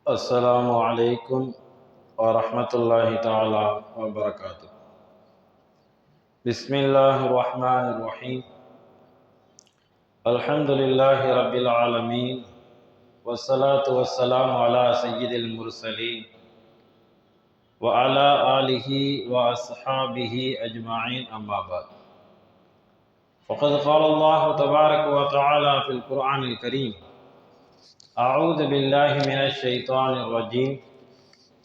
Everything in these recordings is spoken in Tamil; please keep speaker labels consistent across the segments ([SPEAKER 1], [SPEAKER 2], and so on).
[SPEAKER 1] السلام عليكم ورحمة الله تعالى وبركاته. بسم الله الرحمن الرحيم. الحمد لله رب العالمين، والصلاة والسلام على سيد المرسلين وعلى آله وأصحابه أجمعين، أما بعد. فقد قال الله تبارك وتعالى في القرآن الكريم: أعوذ بالله من الشيطان الرجيم،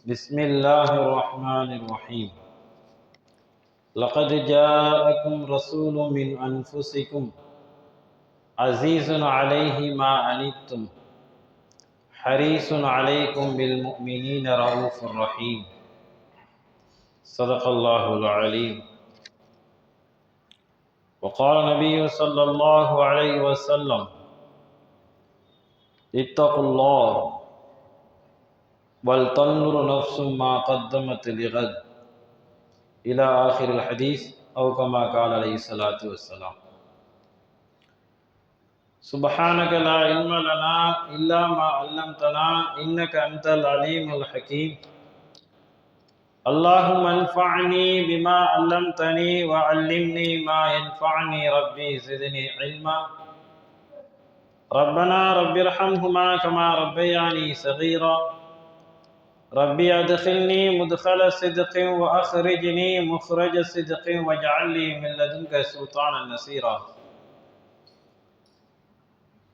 [SPEAKER 1] بسم الله الرحمن الرحيم. لقد جاءكم رسول من أنفسكم عزيز عليه ما عنتم حريص عليكم بالمؤمنين رؤوف رحيم. صدق الله العليم. وقال النبي صلى الله عليه وسلم: اتقوا الله ولتنظر نفس ما قدمت لغد، إلى آخر الحديث، أو كما قال عليه الصلاة والسلام. سبحانك لا علم لنا إلا ما علمتنا إنك أنت العليم الحكيم. اللهم انفعني بما علمتني وعلمني ما ينفعني، ربي زدني علما. ربنا رب ارحمهما كما ربياني صغيرا. ربي أدخلني مدخل صدق وأخرجني مخرج صدق واجعل لي من لدنك سلطانا نصيرا.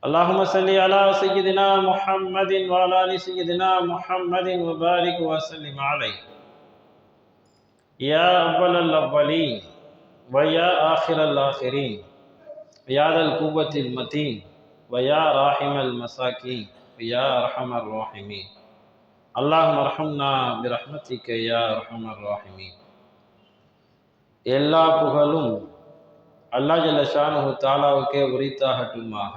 [SPEAKER 1] اللهم صل على سيدنا محمد وعلى آل سيدنا محمد وبارك وسلم عليه، يا أول الأولين ويا آخر الآخرين، يا ذا القوة المتين ويا راحم المساكين ويا أرحم الراحمين. اللهم ارحمنا برحمتك يا أرحم الراحمين. எல்லா புகழும் அல்லாஹ் ஜல்ல ஷானஹு தஆலாவுக்கே உரித்தாகட்டுமாக.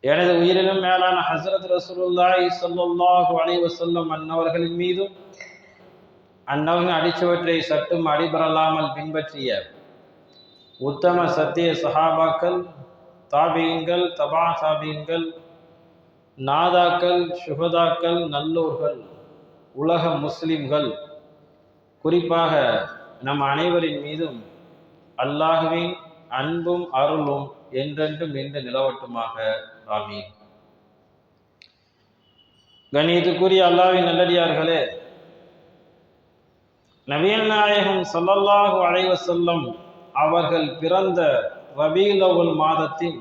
[SPEAKER 1] எனது உயிரிலும் மேலான ஹஸ்ரத் ரசூலுல்லாஹி ஸல்லல்லாஹு அலைஹி வஸல்லம் அன்னவர்களின் மீதும் அன்னவர்கள் அடிச்சவற்றை சட்டும் அடிபரலாமல் பின்பற்றிய உத்தம சத்திய சஹாபாக்கள், தாபீன்கள், தபா தாபீன்கள், நாதாக்கள், சுஹதாக்கள், நல்லோர்கள், உலக முஸ்லிம்கள், குறிப்பாக நம் அனைவரின் மீதும் அல்லாஹ்வின் அன்பும் அருளும் என்றென்றும் நின்று நிலவட்டுமாக. ஆமீன். கண்ணியத்துக்குரிய அல்லாஹ்வின் நல்லடியார்களே, நபிகள் நாயகம் ஸல்லல்லாஹு அலைஹி வஸல்லம் அவர்கள் பிறந்த ரபீஉல் அவ்வல் மாதத்தின்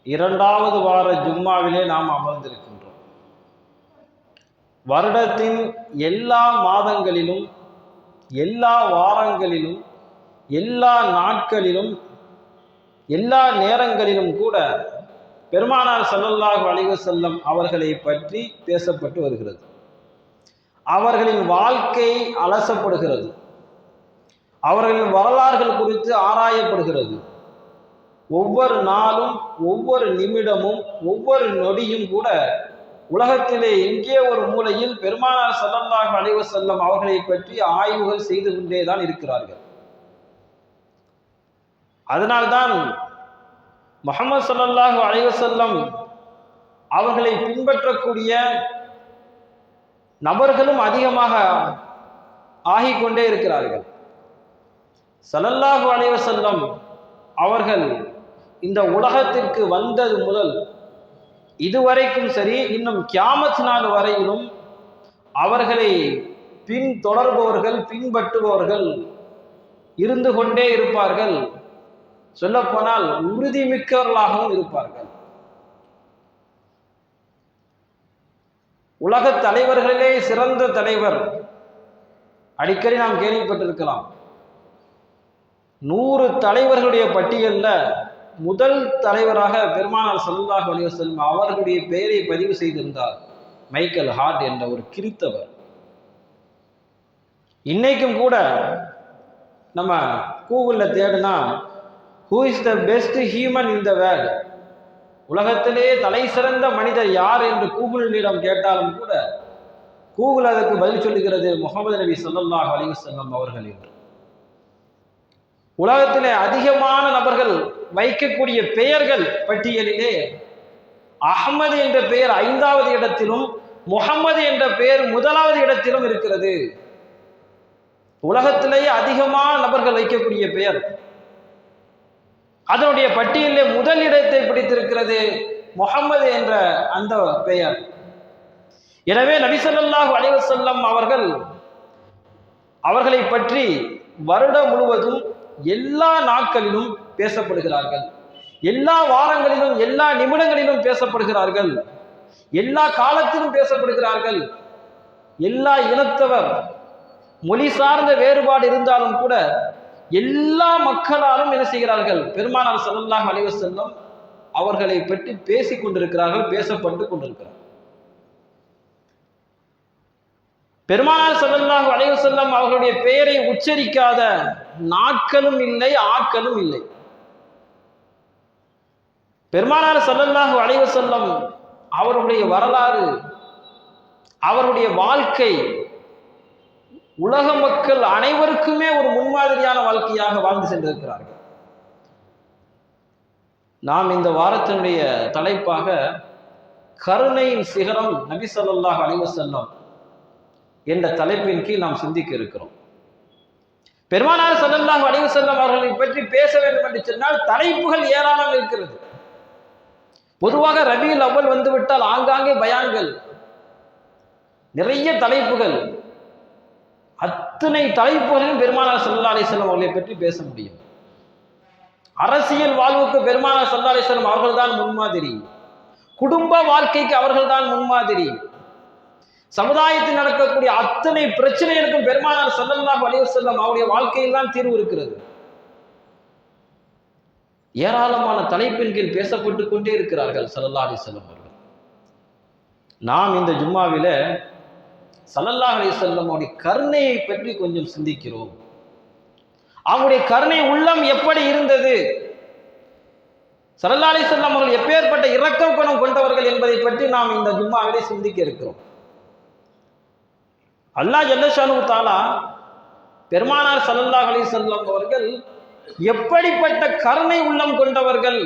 [SPEAKER 1] 2வது வார ஜும்மாவிலே நாம் அமர்ந்திருக்கின்றோம். வருடத்தின் எல்லா மாதங்களிலும், எல்லா வாரங்களிலும், எல்லா நாட்களிலும், எல்லா நேரங்களிலும் கூட பெருமானார் ஸல்லல்லாஹு அலைஹி வஸல்லம் அவர்களை பற்றி பேசப்பட்டு வருகிறது. அவர்களின் வாழ்க்கை அலசப்படுகிறது. அவர்களின் வரலாறுகள் குறித்து ஆராயப்படுகிறது. ஒவ்வொரு நாளும், ஒவ்வொரு நிமிடமும், ஒவ்வொரு நொடியும் கூட உலகத்திலே எங்கே ஒரு மூலையில் பெருமானார் ஸல்லல்லாஹு அலைஹி வஸல்லம் அவர்களை பற்றி ஆய்வுகள் செய்து கொண்டேதான் இருக்கிறார்கள். அதனால்தான் முஹம்மது ஸல்லல்லாஹு அலைஹி வஸல்லம் அவர்களை பின்பற்றக்கூடிய நபர்களும் அதிகமாக ஆகிக்கொண்டே இருக்கிறார்கள். ஸல்லல்லாஹு அலைஹி வஸல்லம் அவர்கள் இந்த உலகத்திற்கு வந்தது முதல் இதுவரைக்கும் சரி, இன்னும் கியாமத் நாள் வரையிலும் அவர்களை பின்தொடர்பவர்கள், பின்பற்றுபவர்கள் இருந்து கொண்டே இருப்பார்கள். சொல்லப்போனால் உறுதிமிக்கவர்களாகவும் இருப்பார்கள். உலக தலைவர்களிலே சிறந்த தலைவர், அடிக்கடி நாம் கேள்விப்பட்டிருக்கலாம், 100 தலைவர்களுடைய பட்டியலில் முதல் தலைவராக பெருமானார் ஸல்லல்லாஹு அலைஹி வஸல்லம் அவர்களுடைய பெயரை பதிவு செய்திருந்தார் மைக்கேல் ஹார்ட் என்ற ஒரு கிறித்தவர். இன்னைக்கும் கூட நம்ம கூகுளில் தேடினா who is the best human in the world, உலகத்திலே தலை சிறந்த மனிதர் யார் என்று கூகுளிடம் கேட்டாலும் கூட கூகுள் அதற்கு பதில் சொல்லுகிறது முஹம்மது நபி ஸல்லல்லாஹு அலைஹி வஸல்லம் அவர்கள் என்று. உலகத்திலே அதிகமான நபர்கள் வைக்கக்கூடிய பெயர்கள் பட்டியலிலே அஹ்மது என்ற பெயர் 5வது இடத்திலும் முஹம்மது என்ற பெயர் 1வது இடத்திலும் இருக்கிறது. உலகத்திலேயே அதிகமான நபர்கள் வைக்கக்கூடிய பெயர். அதனுடைய பட்டியலிலே முதல் இடத்தை பிடித்திருக்கிறது முஹம்மது என்ற அந்த பெயர். எனவே நபி ஸல்லல்லாஹு அலைஹி வஸல்லம் அவர்களை பற்றி வருடம் முழுவதும் எல்லா நாட்களிலும் பேசப்படுகிறார்கள், எல்லா வாரங்களிலும் எல்லா நிமிடங்களிலும் பேசப்படுகிறார்கள், எல்லா காலத்திலும் பேசப்படுகிறார்கள். எல்லா இனத்தவர் மொழி சார்ந்த வேறுபாடு இருந்தாலும் கூட எல்லா மக்களாலும் என்ன செய்கிறார்கள்? பெருமானார் ஸல்லல்லாஹு அலைஹி வஸல்லம் அவர்களை பற்றி பேசிக் கொண்டிருக்கிறார்கள், பேசப்பட்டு கொண்டிருக்கிறார்கள். பெருமானார் ஸல்லல்லாஹு அலைஹி வஸல்லம் அவர்களுடைய பெயரை உச்சரிக்காத நாட்களும் இல்லை, ஆட்களும் இல்லை. பெருமானார் ஸல்லல்லாஹு அலைஹி வஸல்லம் அவருடைய வரலாறு, அவருடைய வாழ்க்கை உலக மக்கள் அனைவருக்குமே ஒரு முன்மாதிரியான வாழ்க்கையாக வாழ்ந்து சென்றிருக்கிறார்கள். நாம் இந்த வாரத்தினுடைய தலைப்பாக கருணையின் சிகரம் நபி ஸல்லல்லாஹு அலைஹி வஸல்லம் என்ற தலைப்பின் கீழ் நாம் சிந்திக்க இருக்கிறோம். பெருமானார் ஸல்லல்லாஹு அலைஹி வஸல்லம் அவர்களை பற்றி பேச வேண்டும் என்று சொன்னால் தலைப்புகள் ஏராளம் இருக்கிறது. பொதுவாக ரபியுல் அவ்வல் வந்துவிட்டால் ஆங்காங்கே பயான்கள், நிறைய தலைப்புகள், அத்தனை தலைப்புகளிலும் பெருமானார் ஸல்லல்லாஹு அலைஹி வஸல்லம் அவர்களை பற்றி பேச முடியும். அரசியல் வாழ்வுக்கு பெருமானார் ஸல்லல்லாஹு அலைஹி வஸல்லம் அவர்கள்தான் முன்மாதிரி, குடும்ப வாழ்க்கைக்கு அவர்கள்தான் முன்மாதிரி, சமுதாயத்தில் நடக்கக்கூடிய அத்தனை பிரச்சனைகளுக்கும் பெருமானார் ஸல்லல்லாஹு அலைஹி வஸல்லம் அவருடைய வாழ்க்கையில் தான் தீர்வு இருக்கிறது. ஏராளமான தலைப்பின் கீழ் பேசப்பட்டு கொண்டே இருக்கிறார்கள் ஸல்லல்லாஹு அலைஹி வஸல்லம் அவர்கள். நாம் இந்த ஜும்மாவில ஸல்லல்லாஹு அலைஹி வஸல்லம் அவருடைய கருணையை பற்றி கொஞ்சம் சிந்திக்கிறோம். அவருடைய கருணை உள்ளம் எப்படி இருந்தது, ஸல்லல்லாஹு அலைஹி வஸல்லம் அவர்கள் எப்பேற்பட்ட இரக்க குணம் கொண்டவர்கள் என்பதை பற்றி நாம் இந்த ஜும்மாவிலே சிந்திக்க இருக்கிறோம். அல்லாஹ் ஜல்ல ஷானஹு தஆலா பெருமானார் ஸல்லல்லாஹு அலைஹி வஸல்லம் அவர்கள் எப்படிப்பட்ட கருணை உள்ளம் கொண்டவர்கள்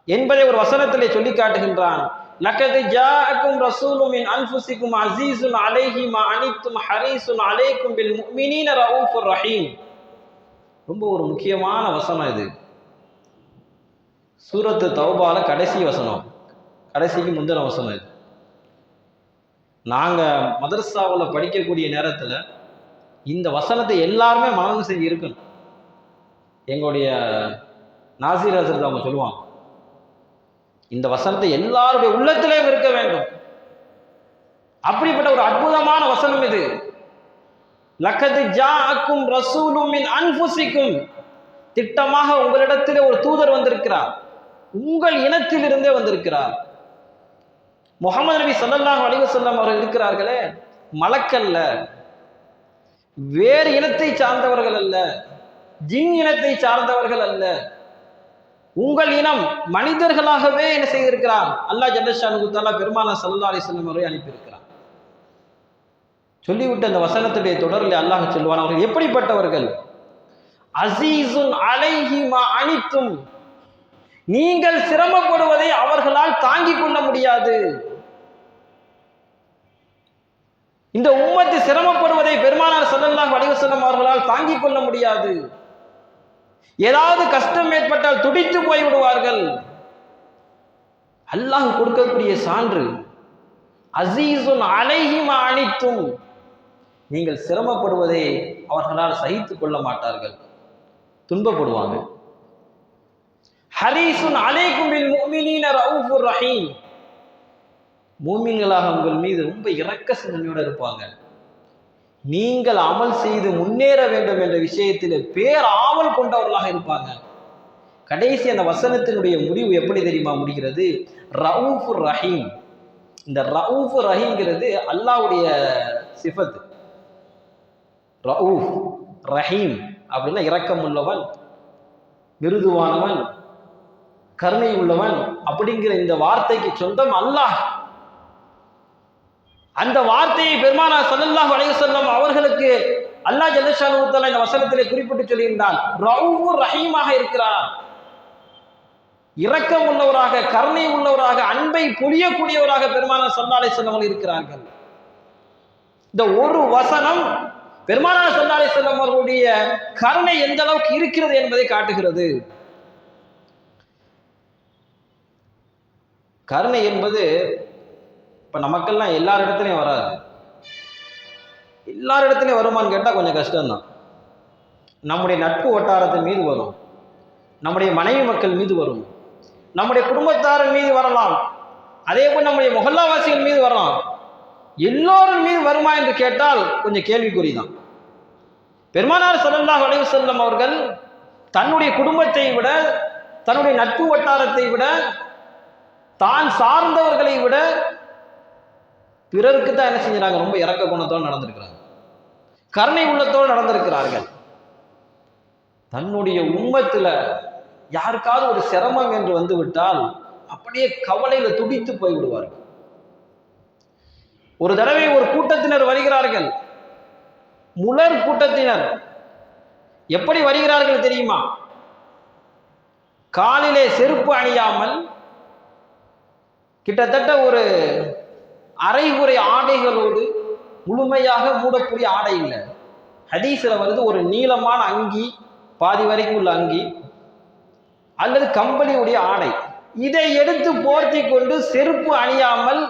[SPEAKER 1] என்பதை ஒரு வசனத்திலே சொல்லி காட்டுகின்றான். லக்கத் ஜாஅக்கும் ரசூலும் மின் அன்ஃபுசிக்கும் அஸீஸுன் அலைஹி மா அனித்தும் ஹரீஸுன் அலைக்கும் பில் முஃமினீன ரഊஃபுர் ரஹீம். ரொம்ப ஒரு முக்கியமான வசனம் இது. சூரத்து தௌபால கடைசி வசனம், கடைசிக்கு முந்தின வசனம் இது. நாங்க மதரசாவில் படிக்கக்கூடிய நேரத்தில் இந்த வசனத்தை எல்லாருமே மனனம் செஞ்சு இருக்கணும். எங்களுடைய நாசிர் ஹசரத் அவங்க சொல்லுவாங்க, இந்த வசனத்தை எல்லாருடைய உள்ளத்திலேயும் இருக்க வேண்டும். அப்படிப்பட்ட ஒரு அற்புதமான வசனம் இது. லக்கத் ஜாஅக்கும் ரசூலும் மின் அன்ஃபுசிக்கும், திட்டமாக உங்களிடத்திலே ஒரு தூதர் வந்திருக்கிறார், உங்கள் இனத்திலிருந்தே வந்திருக்கிறார். முஹம்மது நபி ஸல்லல்லாஹு அலைஹி வஸல்லம் அவர்கள் இருக்கிறார்களே, மலக்கல்ல, வேறு இனத்தை சார்ந்தவர்கள் அல்ல, ஜின் இனத்தை சார்ந்தவர்கள் அல்ல, உங்கள் இனம் மனிதர்களாகவே என்ன செய்திருக்கிறார் அல்லாஹ் ஜல்ல ஷானஹு தஆலா பெருமானார் ஸல்லல்லாஹு அலைஹி வஸல்லம் அவரை அனுப்பியிருக்கிறார். சொல்லிவிட்டு அந்த வசனத்துடைய தொடரில் அல்லாஹ் சொல்வான், அவர்கள் எப்படிப்பட்டவர்கள்? அஸீஸுன் அலைஹி மா அனித்தும், நீங்கள் சிரமப்படுவதை அவர்களால் தாங்கிக் கொள்ள முடியாது. இந்த உம்மத்து சிரமப்படுவதை பெருமானார் ஸல்லல்லாஹு அலைஹி வஸல்லம் அவர்களால் தாங்கிக் கொள்ள முடியாது. ஏதாவது கஷ்டம் ஏற்பட்டால் துடித்து போய் விடுவார்கள். அல்லாஹ் கொடுக்கக்கூடிய சான்று, அஸீஸுன் அலைஹி மா அனித்தும், நீங்கள் சிரமப்படுவதை அவர்களால் சகித்துக் கொள்ள மாட்டார்கள், துன்பப்படுவாங்க. ஹரீஸுன் அலைக்கும் பில் முஃமினீன ரഊஃபுர் ரஹீம், மூமின்களாக உங்கள் மீது ரொம்ப இரக்க சிந்தனையோடு இருப்பாங்க. நீங்கள் அமல் செய்து முன்னேற வேண்டும் என்ற விஷயத்தில் பேராவல் கொண்டவர்களாக இருப்பாங்க. கடைசி அந்த வசனத்தினுடைய முடிவு எப்படி தெரியுமா முடிகிறது? ரഊஃபுர் ரஹீம். இந்த ரഊஃபுர் ரஹீம்ங்கிறது அல்லாஹ்வுடைய சிஃபத். ரഊஃப் ரஹீம் அப்படின்னா இரக்கம் உள்ளவன், மிருதுவானவன், கருணை உள்ளவன் அப்படிங்கிற இந்த வார்த்தைக்கு சொந்தம் அல்லாஹ். அந்த வார்த்தையை பெருமானார் ஸல்லல்லாஹு அலைஹி வஸல்லம் அவர்களுக்கு அல்லாஹ் ஜல்ல ஷானஹு தஆலா இந்த வசனத்திலே குறிப்பிட்டு சொல்லியிருந்தான். ரഊஃபுர் ரஹீமாக இருக்கிறார். இரக்கம் உள்ளவராக, கருணை உள்ளவராக, அன்பை பொழியக்கூடியவராக பெருமானார் ஸல்லல்லாஹு அலைஹி வஸல்லம் இருக்கிறார்கள். இந்த ஒரு வசனம் பெருமானார் ஸல்லல்லாஹு அலைஹி வஸல்லம் அவர்களுடைய கருணை எந்த அளவுக்கு இருக்கிறது என்பதை காட்டுகிறது. கருணை என்பது இப்ப நமக்கெல்லாம் எல்லார் இடத்துலையும் வராது. எல்லார் இடத்துலையும் வருமானு கேட்டால் கொஞ்சம் கஷ்டம்தான். நம்முடைய நட்பு வட்டாரத்தின் மீது வரும், நம்முடைய மனைவி மக்கள் மீது வரும், நம்முடைய குடும்பத்தாரின் மீது வரலாம், அதே போல் நம்முடைய முஹல்லாவாசிகள் மீது வரலாம். எல்லோரும் மீது வருமா என்று கேட்டால் கொஞ்சம் கேள்விக்குறிதான். பெருமானார் ஸல்லல்லாஹு அலைஹி வஸல்லம் அவர்கள் தன்னுடைய குடும்பத்தை விட, தன்னுடைய நட்பு வட்டாரத்தை விட, தான் சார்ந்தவர்களை விட பிறருக்கு தான் என்ன செஞ்சாங்க, ரொம்ப இரக்க குணத்தோடு நடந்திருக்கிறாங்க, கருணை உள்ளத்தோடு நடந்திருக்கிறார்கள். தன்னுடைய உம்மத்துல யாருக்காவது ஒரு சிரமம் என்று வந்து விட்டால் அப்படியே கவலையில துடித்து போய் விடுவார்கள். ஒரு தடவை ஒரு கூட்டத்தினர் வருகிறார்கள், முலர் கூட்டத்தினர். எப்படி வருகிறார்கள் தெரியுமா? காலிலே செருப்பு அணியாமல் கிட்டத்தட்ட ஒரு அரைகுறை ஆடைகளோடு, முழுமையாக மூடக்கூடிய ஆடை இல்லை. ஹதீஸ்ல வருது ஒரு நீளமான அங்கி, பாதி வரைக்கும் உள்ள அங்கி அல்லது கம்பளியுடைய ஆடை, இதை எடுத்து போர்த்தி கொண்டு செருப்பு அணியாமல்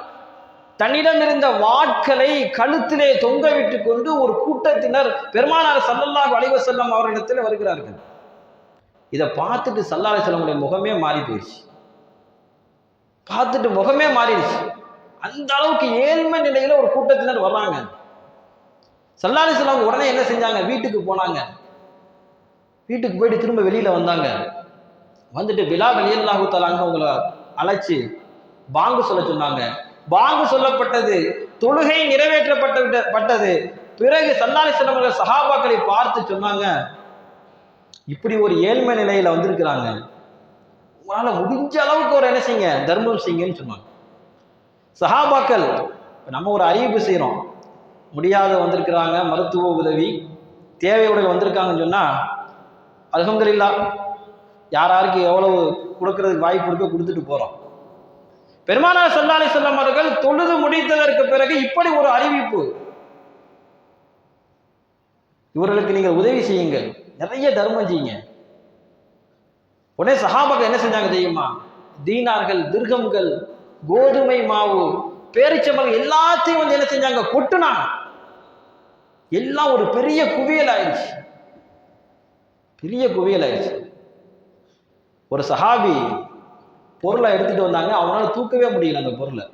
[SPEAKER 1] தன்னிடம் இருந்த வாட்களை கழுத்திலே தொங்க விட்டு கொண்டு ஒரு கூட்டத்தினர் பெருமானார் ஸல்லல்லாஹு அலைஹி வஸல்லம் அவரிடத்தில் வருகிறார்கள். இதை பார்த்துட்டு ஸல்லல்லாஹு அலைஹி வஸல்லம் முகமே மாறி போயிடுச்சு. பார்த்துட்டு முகமே மாறிடுச்சு. அந்த அளவுக்கு ஏழ்மை நிலையில ஒரு கூட்டத்தினர் வர்றாங்க. ஸல்லல்லாஹு அலைஹி வஸல்லம் உடனே என்ன செஞ்சாங்க, வீட்டுக்கு போனாங்க. வீட்டுக்கு போயிட்டு திரும்ப வெளியில வந்தாங்க. வந்துட்டு பிலால் ரலியல்லாஹு தஆலா அவங்களை அழைச்சி பாங்கு சொல்ல சொன்னாங்க. பாங்கு சொல்லப்பட்டது, தொழுகை நிறைவேற்றப்பட்டது. பிறகு ஸல்லல்லாஹு அலைஹி வஸல்லம் அவர்கள் சஹாபாக்களை பார்த்து சொன்னாங்க, இப்படி ஒரு ஏழ்மை நிலையில வந்திருக்கிறாங்க, உங்களால முடிஞ்ச அளவுக்கு ஒரு என்ன செய்யுங்க, தர்மம் செய்யுங்கன்னு சொன்னாங்க. சஹாபாக்கள், நம்ம ஒரு அறிவிப்பு செய்யறோம், முடியாத வந்திருக்கிறாங்க, மருத்துவ உதவி தேவையுடன் வந்திருக்காங்கன்னு சொன்னா அல்ஹம்துலில்லாஹ் யாராருக்கு எவ்வளவு கொடுக்கறதுக்கு வாய்ப்பு கொடுக்க கொடுத்துட்டு போறோம். பெருமானார் ஸல்லல்லாஹு அலைஹி வஸல்லம் அவர்கள் தொழுது முடித்ததற்கு பிறகு இப்படி ஒரு அறிவிப்பு, இவர்களுக்கு நீங்கள் உதவி செய்யுங்க, நிறைய தர்மம் செய்யுங்க. உடனே சஹாபாக்கள் என்ன செஞ்சாங்க தெரியுமா? தீனார்கள், திர்ஹம்கள், கோதுமை மாவு, பேரிச்சம்பழம் எல்லாத்தையும் வந்து என்ன செஞ்சாங்க, கொட்டுனாங்க. எல்லாம் ஒரு பெரிய குவியல் ஆயிடுச்சு, பெரிய குவியல் ஆயிடுச்சு. ஒரு சஹாபி பொருளை எடுத்துட்டு வந்தாங்க, அவனால தூக்கவே முடியல அந்த பொருளை.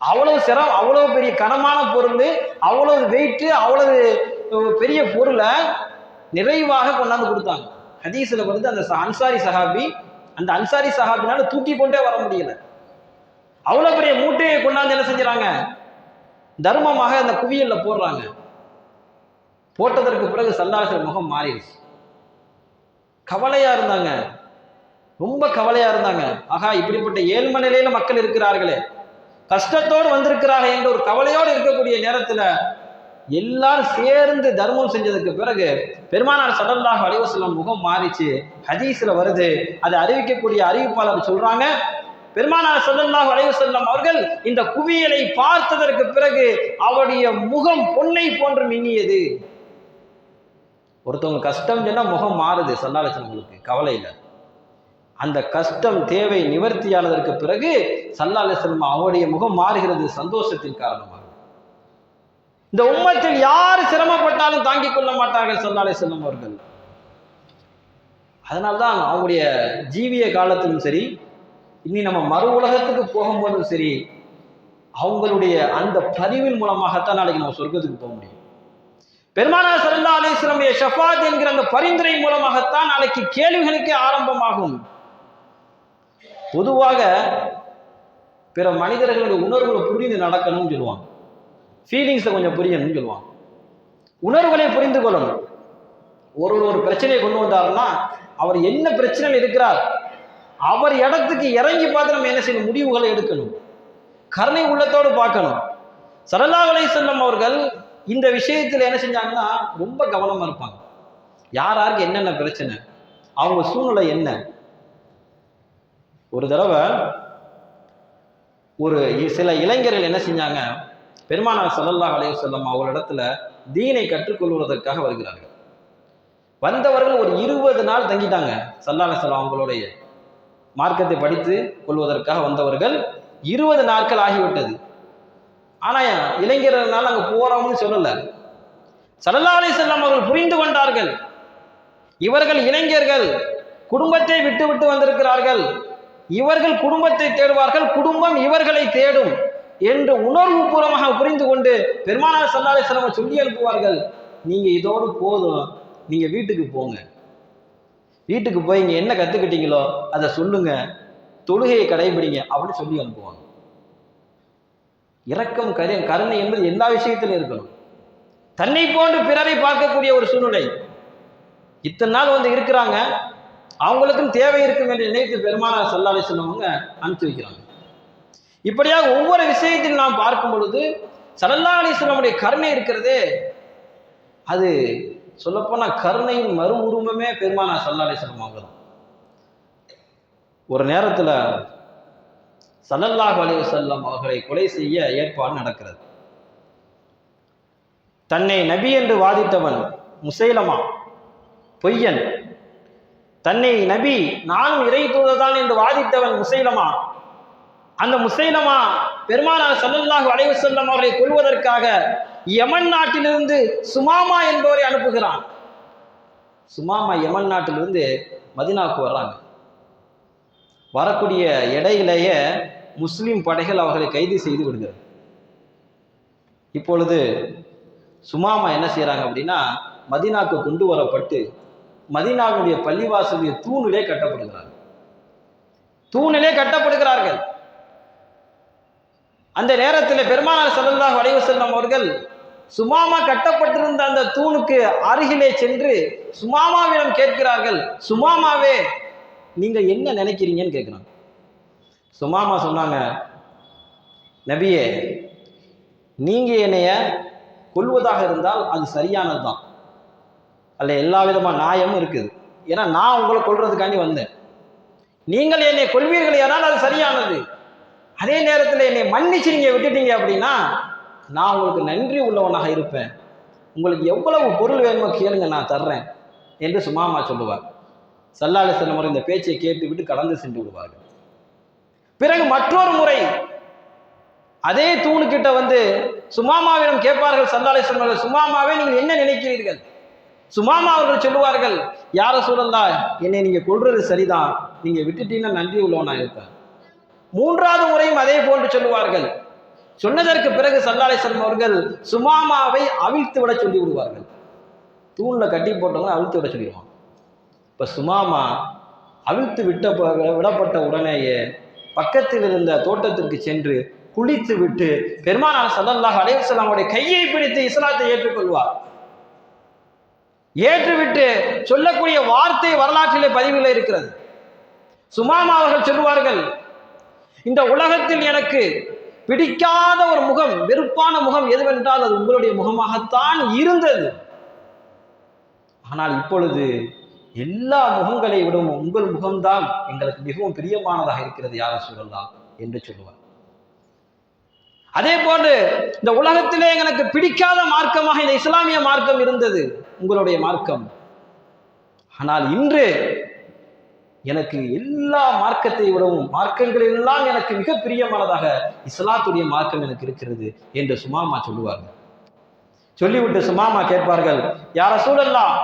[SPEAKER 1] அவ்வளவு சிரம், அவ்வளவு பெரிய கனமான பொருள், அவ்வளவு வெயிட்டு, அவ்வளவு பெரிய பொருளை நிறைவாக கொண்டாந்து கொடுத்தாங்க. ஹதீஸ்ல வந்து அந்த அன்சாரி சஹாபி, அந்த அன்சாரி சஹாபினால தூக்கி கொண்டே வர முடியல. அவ்வளவு பெரிய மூட்டையை கொண்டாந்து என்ன செஞ்சாங்க, தர்மமாக அந்த குவியல்ல போடுறாங்க. போட்டதற்கு பிறகு ஸல்லல்லாஹு அலைஹி வஸல்லம் முகம் மாறிடுச்சு. கவலையா இருந்தாங்க, ரொம்ப கவலையா இருந்தாங்க. ஆகா, இப்படிப்பட்ட ஏழ்மை நிலையில மக்கள் இருக்கிறார்களே, கஷ்டத்தோடு வந்திருக்கிறார்கள் என்ற ஒரு கவலையோடு இருக்கக்கூடிய நேரத்துல எல்லாரும் சேர்ந்து தர்மம் செஞ்சதுக்கு பிறகு பெருமானார் ஸல்லல்லாஹு அலைஹி வஸல்லம் முகம் மாறிச்சு. ஹதீஸ்ல வருது, அதை அறிவிக்கக்கூடிய அறிவிப்பாளர் சொல்றாங்க, பெருமானார் ஸல்லல்லாஹு அலைஹி வஸல்லம் அவர்கள் இந்த குவியலை பார்த்ததற்கு பிறகு அவருடைய முகம் பொன்னை போன்று மின்னியது. ஒருத்தவங்க கஷ்டம் சொன்னா முகம் மாறுது ஸல்லல்லாஹு அலைஹி வஸல்லம் கவலையில. அந்த கஷ்டம் தேவை நிவர்த்தியானதற்கு பிறகு ஸல்லல்லாஹு அலைஹி வஸல்லம் அவருடைய முகம் மாறுகிறது சந்தோஷத்தின் காரணமாக. இந்த உம்மத்தில் யார் சிரமப்பட்டாலும் தாங்கிக் கொள்ள மாட்டார்கள் ஸல்லல்லாஹு அலைஹி வஸல்லம் அவர்கள். அதனால்தான் அவங்களுடைய ஜீவிய காலத்திலும் சரி, இனி நம்ம மறு உலகத்துக்கு போகும்போதும் சரி, அவங்களுடைய அந்த பதிவின் மூலமாகத்தான் நாளைக்கு நம்ம சொர்க்கத்துக்கு போக முடியும். பெருமானார் ஸல்லல்லாஹு அலைஹி வஸல்லம் ஷஃபாத் என்கிற அந்த பரிந்துரை மூலமாகத்தான் நாளைக்கு கேள்விகளுக்கே ஆரம்பமாகும். பொதுவாக பிற மனிதர்களுடைய உணர்வுகளை புரிந்து நடக்கணும்னு சொல்லுவாங்க, ஃபீலிங்ஸை கொஞ்சம் புரியணும்னு சொல்லுவாங்க, உணர்வுகளை புரிந்து கொள்ளணும். ஒரு பிரச்சனையை கொண்டு வந்தாருன்னா அவர் என்ன பிரச்சனையில் இருக்கிறார், அவர் இடத்துக்கு இறங்கி பார்த்து நம்ம என்ன செய்யணும், முடிவுகளை எடுக்கணும், கருணை உள்ளத்தோடு பார்க்கணும். ஸல்லல்லாஹு அலைஹி வஸல்லம் அவர்கள் இந்த விஷயத்தில் என்ன செஞ்சாங்கன்னா ரொம்ப கவனமா இருப்பாங்க. யாருக்கு என்னென்ன பிரச்சனை, அவங்க சூழ்நிலை என்ன, ஒரு தடவை ஒரு சில இளைஞர்கள் என்ன செஞ்சாங்க, பெருமானார் ஸல்லல்லாஹு அலைஹி வஸல்லம் அவர்களிடத்துல தீனை கற்றுக்கொள்வதற்காக வருகிறார்கள். வந்தவர்கள் ஒரு 20 நாள் தங்கிட்டாங்க. ஸல்லல்லாஹு அலைஹி வஸல்லம் அவங்களுடைய மார்க்கத்தை படித்து கொள்வதற்காக வந்தவர்கள் 20 நாட்கள் ஆகிவிட்டது. ஆனா இளைஞர்களால் அங்க போறோம்னு சொல்லல. ஸல்லல்லாஹு அலைஹி வஸல்லம் அவர்கள் புரிந்து கொண்டார்கள், இவர்கள் இளைஞர்கள் குடும்பத்தை விட்டு விட்டு வந்திருக்கிறார்கள், இவர்கள் குடும்பத்தை தேடுவார்கள், குடும்பம் இவர்களை தேடும் என்று உணர்வு பூர்வமாக புரிந்து கொண்டு பெருமானார் ஸல்லல்லாஹு அலைஹி வஸல்லம் சொல்லி அனுப்புவார்கள், நீங்க இதோடு போதும், நீங்க வீட்டுக்கு போங்க, வீட்டுக்கு போய் இங்க என்ன கத்துக்கிட்டீங்களோ அதை சொல்லுங்க, தொழுகையை கடைபிடிங்க அப்படின்னு சொல்லி அனுப்புவாங்க. இரக்கம் கருணை என்பது எல்லா விஷயத்திலும் இருக்கணும். தன்னை போன்று பிறரை பார்க்கக்கூடிய ஒரு சூழ்நிலை. இத்தனை நாள் வந்து இருக்கிறாங்க, அவங்களுக்கும் தேவை இருக்கும் என்று நினைத்து பெருமானார் ஸல்லல்லாஹு அலைஹி வஸல்லம் அவங்க அனுப்பி வைக்கிறாங்க. இப்படியாக ஒவ்வொரு விஷயத்தில் நாம் பார்க்கும் பொழுது ஸல்லல்லாஹு அலைஹி வஸல்லமுடைய கருணை இருக்கிறதே, அது சொல்லப்போனா கருணையின் மறு உருவமே பெருமானார் ஸல்லல்லாஹு அலைஹி வஸல்லம் அவங்க தான். ஒரு நேரத்தில் ஸல்லல்லாஹு அலைஹி வஸல்லம் அவர்களை கொலை செய்ய ஏற்பாடு நடக்கிறது. தன்னை நபி என்று வாதித்தவன் முசைலமா பொய்யன், தன்னை நபி நானும் இறை தூதர்தான் என்று வாதித்தவன் முசைலமா, அந்த முசைலமா பெருமானார் ஸல்லல்லாஹு அலைஹி வஸல்லம் அவர்களை கொல்வதற்காக யமன் நாட்டிலிருந்து சுமாமா என்பவரை அனுப்புகிறான். சுமாமா யமன் நாட்டிலிருந்து மதீனாவுக்கு வர்றாங்க. வரக்கூடிய இடையிலேயே முஸ்லிம் படைகள் அவர்களை கைது செய்து விடுகிறது. இப்பொழுது சுமாமா என்ன செய்யறாங்க அப்படின்னா, மதீனாவுக்கு கொண்டு வரப்பட்டு மதீனாவுடைய பள்ளிவாசலுடைய தூணிலே கட்டப்படுகிறார்கள். தூணிலே கட்டப்படுகிறார்கள். அந்த நேரத்தில் பெருமானார் ஸல்லல்லாஹு அலைஹி வஸல்லம் அவர்கள் சுமாமா கட்டப்பட்டிருந்த அந்த தூணுக்கு அருகிலே சென்று சுமாமாவிடம் கேட்கிறார்கள், சுமாமாவே நீங்க என்ன நினைக்கிறீங்கன்னு கேட்கிறாங்க. சுமாமா சொன்னாங்க, நபியே, நீங்க என்னைய கொல்வதாக இருந்தால் அது சரியானது தான், அல்ல எல்லா விதமான நியாயமும் இருக்குது, ஏன்னா நான் உங்களை கொல்றதுக்காண்டி வந்தேன். நீங்கள் என்னை கொள்வீர்கள் ஏனால் அது சரியானது. அதே நேரத்தில் என்னை மன்னிச்சு நீங்க விட்டுட்டீங்க அப்படின்னா நான் உங்களுக்கு நன்றி உள்ளவனாக இருப்பேன், உங்களுக்கு எவ்வளவு பொருள் வேணுமோ கேளுங்க, நான் தர்றேன் என்று சுமாமா சொல்லுவார். ஸல்லல்லாஹு அலைஹி வஸல்லம் இந்த பேச்சை கேட்டு விட்டு கடந்து சென்று விடுவார்கள். பிறகு மற்றொரு முறை அதே தூணுக்கிட்ட வந்து சுமாமாவிடம் கேட்பார்கள் ஸல்லல்லாஹு அலைஹி வஸல்லம், சுமாமாவே நீங்கள் என்ன நினைக்கிறீர்கள்? சுமாமா அவர்கள் சொல்லுவார்கள், யார ரசூலல்லாஹ், என்னை நீங்க கொல்றது சரிதான், நீங்க விட்டுட்டீங்கன்னா நன்றி உள்ளவனா இருப்பேன். மூன்றாவது முறையும் அதே போன்று சொல்லுவார்கள். சொன்னதற்கு பிறகு ஸல்லல்லாஹு அலைஹி வஸல்லம் அவர்கள் சுமாமாவை அவிழ்த்து விட சொல்லி விடுவார்கள். தூண்ல கட்டி போட்டவங்க அவிழ்த்து விட சொல்லிடுவாங்க. இப்ப சுமாமா அவிழ்த்து விடப்பட்ட உடனேயே பக்கத்தில் இருந்த தோட்டத்திற்கு சென்று குளித்து விட்டு பெருமானார் ஸல்லல்லாஹு அலைஹி வஸல்லம் அவருடைய கையை பிடித்து இஸ்லாத்தை ஏற்றுக்கொள்வார். ஏற்றுவிட்டு சொல்லக்கூடிய வார்த்தை வரலாற்றிலே பதிவில் இருக்கிறது. சுமாமா அவர்கள் சொல்லுவார்கள், இந்த உலகத்தில் எனக்கு பிடிக்காத ஒரு முகம், வெறுப்பான முகம் எதுவென்றால் அது உங்களுடைய முகமாகத்தான் இருந்தது. ஆனால் இப்பொழுது எல்லா முகங்களை விடவும் உங்கள் முகம்தான் எங்களுக்கு மிகவும் பிரியமானதாக இருக்கிறது யார ரசூலல்லாஹ் என்று சொல்லுவார். அதே போன்று இந்த உலகத்திலே எனக்கு பிடிக்காத மார்க்கமாக இந்த இஸ்லாமிய மார்க்கம் இருந்தது, உங்களுடைய மார்க்கம். ஆனால் இன்று எனக்கு எல்லா மார்க்கத்தை விடவும், மார்க்கங்கள் எல்லாம் எனக்கு மிக பிரியமானதாக இஸ்லாத்துடைய மார்க்கம் எனக்கு இருக்கிறது என்று சுமாமா சொல்லுவார்கள். சொல்லிவிட்டு சுமாமா கேட்பார்கள், யார ரசூலல்லாஹ்,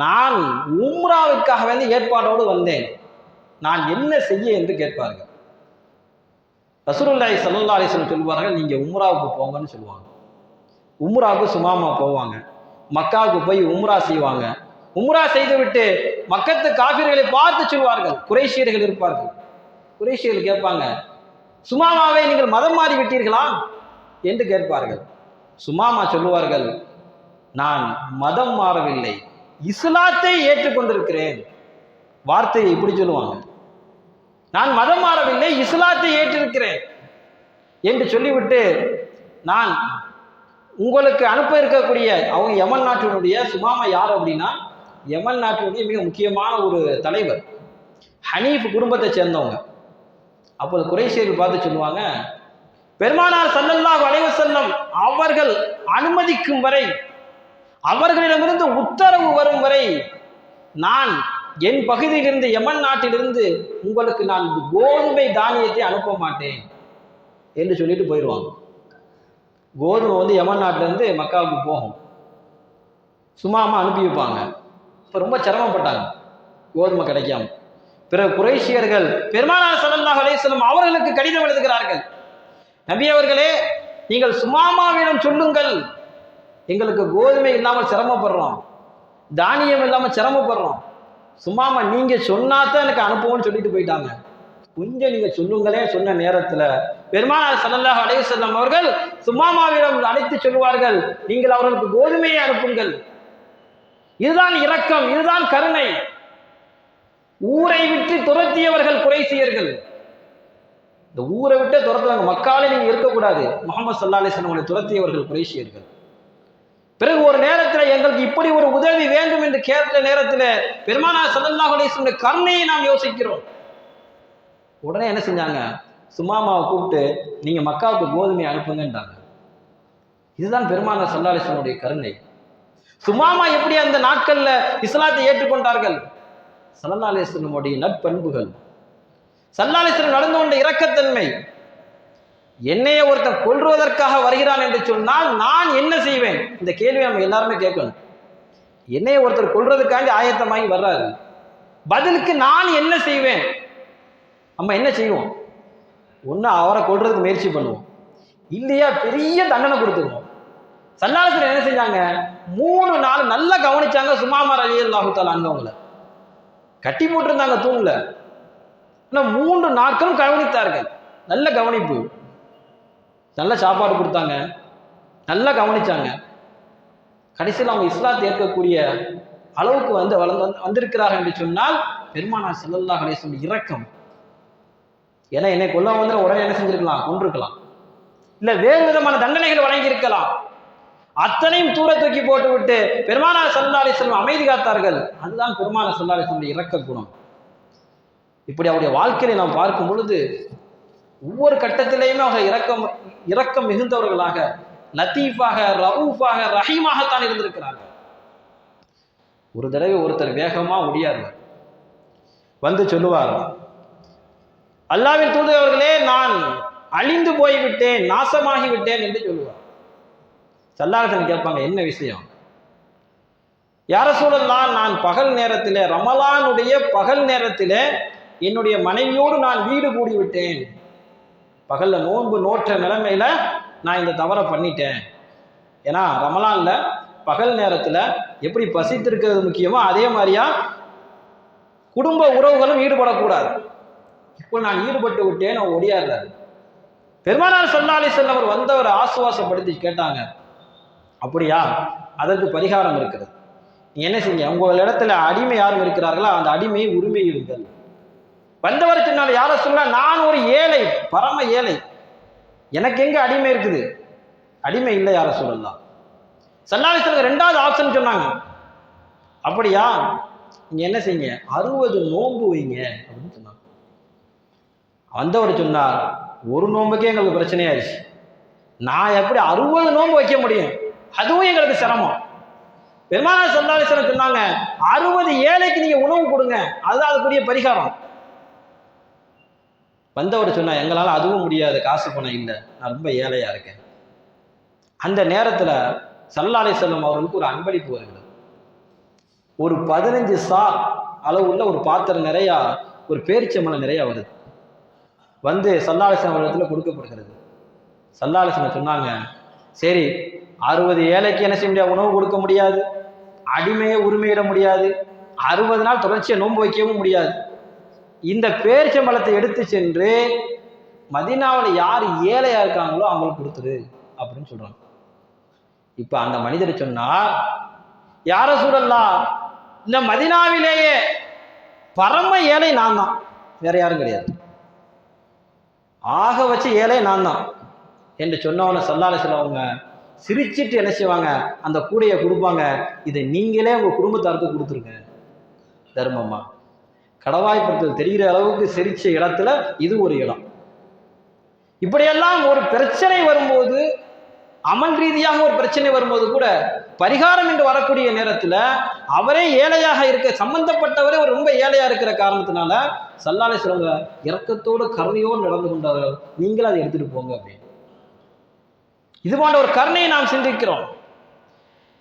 [SPEAKER 1] நான் உம்ராவுக்காக வேண்டி ஏற்பாடோடு வந்தேன், நான் என்ன செய்ய என்று கேட்பார்கள். ரசூலுல்லாஹி ஸல்லல்லாஹு அலைஹி வஸல்லம் சொல்வார்கள், நீங்க உம்ராவுக்கு போங்கன்னு சொல்லுவாங்க. உம்ராவுக்கு சுமாமா போவாங்க, மக்காவுக்கு போய் உம்ரா செய்வாங்க. உம்ரா செய்து விட்டு மக்கத்து காபிர்களை பார்த்து சொல்வார்கள். குறைஷியர்கள் இருப்பார்கள். குறைஷியர்கள் கேட்பாங்க, சுமாமாவை நீங்கள் மதம் மாறி விட்டீர்களா என்று கேட்பார்கள். சுமாமா சொல்லுவார்கள், நான் மதம் மாறவில்லை, இஸ்லாத்தை ஏற்றுக்கொண்டிருக்கிறேன். வார்த்தையை இப்படி சொல்லுவாங்க, நான் மதம் மாறவில்லை, இஸ்லாத்தை ஏற்றிருக்கிறேன் என்று சொல்லிவிட்டு, நான் உங்களுக்கு அனுப்ப இருக்கக்கூடிய அவங்க யமன் நாட்டினுடைய சுமாமா யார் அப்படின்னா யமன் நாட்டினுடைய மிக முக்கியமான ஒரு தலைவர். ஹனீஃப் குடும்பத்தை சேர்ந்தவங்க. அப்போது குறைஷியர்கள் பார்த்து சொல்லுவாங்க, பெருமானார் ஸல்லல்லாஹு அலைஹி வஸல்லம் அவர்கள் அனுமதிக்கும் வரை, அவர்களிடமிருந்து உத்தரவு வரும் வரை நான் என் பகுதியிலிருந்து யமன் நாட்டிலிருந்து உங்களுக்கு நான் கோதுமை தானியத்தை அனுப்ப மாட்டேன் என்று சொல்லிட்டு போயிடுவாங்க. கோதுமை வந்து யமன் நாட்டிலிருந்து மக்காவுக்கு போகும். சும்மாமா அனுப்பி வைப்பாங்க. இப்போ ரொம்ப சிரமப்பட்டாங்க கோதுமை கிடைக்காம. பிறகு குறைஷியர்கள் பெருமானார் ஸல்லல்லாஹு அலைஹி வஸல்லம் அவர்களுக்கு கடிதம் எழுதுகிறார்கள், நபி அவர்களே, நீங்கள் சுமாமாவிடம் சொல்லுங்கள், எங்களுக்கு கோதுமை இல்லாமல் சிரமப்படுறோம், தானியம் இல்லாமல் சிரமப்படுறோம். சும்மாமா நீங்க சொன்னாதான் எனக்கு அனுப்புவோம்னு சொல்லிட்டு போயிட்டாங்க. கொஞ்சம் நீங்க சொல்லுங்களே சொன்ன நேரத்தில் பெருமானார் ஸல்லல்லாஹு அலைஹி வஸல்லம் அவர்கள் சுமாமாவிடம் அழைத்து சொல்லுவார்கள், நீங்கள் அவர்களுக்கு கோதுமையை அனுப்புங்கள். இதுதான் இரக்கம், இதுதான் கருணை. ஊரை விட்டு துரத்தியவர்கள் குறைசியர்கள். இந்த ஊரை விட்டு துரத்துவாங்க, மக்காலே நீங்க இருக்கக்கூடாது. முஹம்மது ஸல்லல்லாஹு அலைஹி வஸல்லம் துரத்தியவர்கள் குறைஷியர்கள். பிறகு ஒரு நேரத்தில் எங்களுக்கு இப்படி ஒரு உதவி வேண்டும் என்று கேட்ட நேரத்தில் பெருமானார் ஸல்லல்லாஹு அலைஹி வஸல்லம் கருணையை நாம் யோசிக்கிறோம். உடனே என்ன செஞ்சாங்க, சுமாமாவை கூப்பிட்டு நீங்க மக்காவுக்கு கோதுமை அனுப்புங்கன்றாங்க. இதுதான் பெருமானார் ஸல்லல்லாஹு அலைஹி வஸல்லம் கருணை. சுமாமா எப்படி அந்த நாட்கள்ல இஸ்லாத்தை ஏற்றுக்கொண்டார்கள்? ஸல்லல்லாஹு அலைஹி வஸல்லம் நற்பண்புகள், ஸல்லல்லாஹு அலைஹி வஸல்லம் நடந்து கொண்ட இரக்கத்தன்மை. என்னைய ஒருத்தன் கொல்வதற்காக வருகிறான் என்று சொன்னால் நான் என்ன செய்வேன்? இந்த கேள்வி நம்ம எல்லாருமே கேட்கணும். என்னைய ஒருத்தர் கொல்றதுக்காண்டி ஆயத்தமாகி வர்றாரு, பதிலுக்கு நான் என்ன செய்வேன்? நம்ம என்ன செய்வோம்? ஒன்று அவரை கொல்றதுக்கு முயற்சி பண்ணுவோம், இல்லையா பெரிய தண்டனை கொடுத்துருவோம். ஸல்லல்லாஹு அலைஹி வஸல்லம் என்ன செஞ்சாங்க, 3 நாள் நல்லா கவனிச்சாங்க. சுமாமா ரலியல்லாஹு தஆலா அன்ஹுவங்களை கட்டி போட்டிருந்தாங்க தூண்ல. 3 நாட்களும் கவனித்தார்கள். நல்ல கவனிப்பு, நல்ல சாப்பாடு கொடுத்தாங்க, நல்லா கவனிச்சாங்க. கடைசியில் அவங்க இஸ்லாத்தை ஏற்கக்கூடிய அளவுக்கு வந்திருக்கிறார்கள் என்று சொன்னால் பெருமானார் ஸல்லல்லாஹு அலைஹி வஸல்லம் இரக்கம். ஏன்னா என்னை கொல்ல வந்து உடனே என்ன செஞ்சிருக்கலாம், கொன்றிருக்கலாம், இல்ல வேறு விதமான தண்டனைகள் வழங்கி இருக்கலாம். அத்தனையும் தூர தூக்கி போட்டு விட்டு பெருமானார் ஸல்லல்லாஹு அலைஹி வஸல்லம் அமைதி காத்தார்கள். அதுதான் பெருமானார் ஸல்லல்லாஹு அலைஹி வஸல்லம் இரக்க குணம். இப்படி அவருடைய வாழ்க்கையை நாம் பார்க்கும் பொழுது ஒவ்வொரு கட்டத்திலேயுமே அவங்க இரக்கம் மிகுந்தவர்களாக, லத்தீஃபாக, ரவுஃபாக, ரஹீமாகத்தான் இருந்திருக்கிறார்கள். ஒரு தடவை ஒருத்தர் வேகமா ஓடியாருவார், வந்து சொல்லுவார், அல்லாஹ்வின் தூதர் அவர்களே, நான் அழிந்து போய்விட்டேன், நாசமாகி விட்டேன் என்று சொல்லுவார். ஸல்லல்லாஹு அலைஹி வஸல்லம் கேட்பாங்க, என்ன விஷயம்? யா ரசூலல்லாஹ், நான் பகல் நேரத்தில், ரமலானுடைய பகல் நேரத்தில் என்னுடைய மனைவியோடு நான் வீடு கூடி விட்டேன். பகல்ல நோன்பு நோற்ற நிலைமையில நான் இந்த தவறை பண்ணிட்டேன். ஏன்னா ரமலான்ல பகல் நேரத்துல எப்படி பசித்திருக்கிறது முக்கியமோ அதே மாதிரியா குடும்ப உறவுகளும் ஈடுபடக்கூடாது. இப்போ நான் ஈடுபட்டு விட்டேன், நான் ஒடியாடுறாரு. பெருமானார் ஸல்லல்லாஹு அலைஹி வஸல்லம் அவர் வந்தவர் ஆசுவாசப்படுத்தி கேட்டாங்க, அப்படியா, அதற்கு பரிகாரம் இருக்கிறது. நீ என்ன செய்ய, உங்கள் இடத்துல அடிமை யாரும் இருக்கிறார்களா, அந்த அடிமையை உரிமையிடுங்கள். வந்தவர் சொன்னார், யார சொல்ல, நான் ஒரு ஏழை, பரம ஏழை, எனக்கு எங்க அடிமை இருக்குது? அடிமை இல்லை யார சொல்லலாம். ஸல்லல்லாஹு அலைஹி வஸல்லம் 2வது ஆப்ஷன் சொன்னாங்க, அப்படியா, நீங்க என்ன செய்யுங்க, 60 நோன்பு வைங்க அப்படின்னு சொன்னாங்க. வந்தவர் சொன்னார், ஒரு நோன்புக்கே எங்களுக்கு பிரச்சனையாயிருச்சு, நான் எப்படி 60 நோன்பு வைக்க முடியும்? அதுவும் எங்களுக்கு சிரமம். பெருமானார் ஸல்லல்லாஹு அலைஹி வஸல்லம் சொன்னாங்க, 60 ஏழைக்கு நீங்க உணவு கொடுங்க, அதுதான் அதுக்குரிய பரிகாரம். வந்தவர் சொன்னா, எங்களால் அதுவும் முடியாது, காசு பணம் இல்லை, நான் ரொம்ப ஏழையா இருக்கேன். அந்த நேரத்தில் ஸல்லல்லாஹு அலைஹி வஸல்லம் அவர்களுக்கு ஒரு அன்பளிப்பு வருகிறது. ஒரு 15 சா அளவுள்ள ஒரு பாத்திரம் நிறையா, ஒரு பேரிச்சம்பழம் நிறையா வருது. வந்து ஸல்லல்லாஹு அலைஹி வஸல்லம் அவர்களிடத்தில் கொடுக்கப்படுகிறது. ஸல்லல்லாஹு அலைஹி வஸல்லம் சொன்னாங்க, சரி, 60 ஏழைக்கு என்ன செய்ய முடியாது, உணவு கொடுக்க முடியாது, அடிமையை உரிமையிட முடியாது, 60 நாள் தொடர்ச்சியை நோன்பு வைக்கவும் முடியாது. இந்த பேரிச்சம்பழத்தை எடுத்து சென்று மதீனாவில் யார் ஏழையா இருக்காங்களோ அவங்களுக்கு கொடுத்துரு அப்படின்னு சொல்றாங்க. இப்ப அந்த மனிதர் சொன்னா, யா ரசூலல்லாஹ், இந்த மதீனாவிலேயே பரம ஏழை நான் தான், வேற யாரும் கிடையாது, ஆக வச்சு ஏழை நான் தான் என்று சொன்னவன ஸல்லல்லாஹு அலைஹி வஸல்லம் அவங்க சிரிச்சிட்டு என்ன செய்வாங்க, அந்த கூடையை கொடுப்பாங்க, இதை நீங்களே உங்க குடும்பத்தாருக்கு கொடுத்துருங்க தர்மமா. கடவாய்ப்படுத்தல் தெரிகிற அளவுக்கு சிரிச்ச இடத்துல இது ஒரு இடம். இப்படியெல்லாம் ஒரு பிரச்சனை வரும்போது, அமல் ரீதியாக ஒரு பிரச்சனை வரும்போது கூட பரிகாரம் என்று வரக்கூடிய நேரத்தில் அவரே ஏழையாக இருக்க, சம்பந்தப்பட்டவரே ஒரு ரொம்ப ஏழையா இருக்கிற காரணத்தினால ஸல்லல்லாஹு அலைஹி வஸல்லம் இரக்கத்தோடு கருணையோடு நடந்து கொண்டார்கள். நீங்களும் அதை எடுத்துட்டு போங்க அப்படின்னு. இது போன்ற ஒரு கருணையை நாம் சிந்திக்கிறோம்.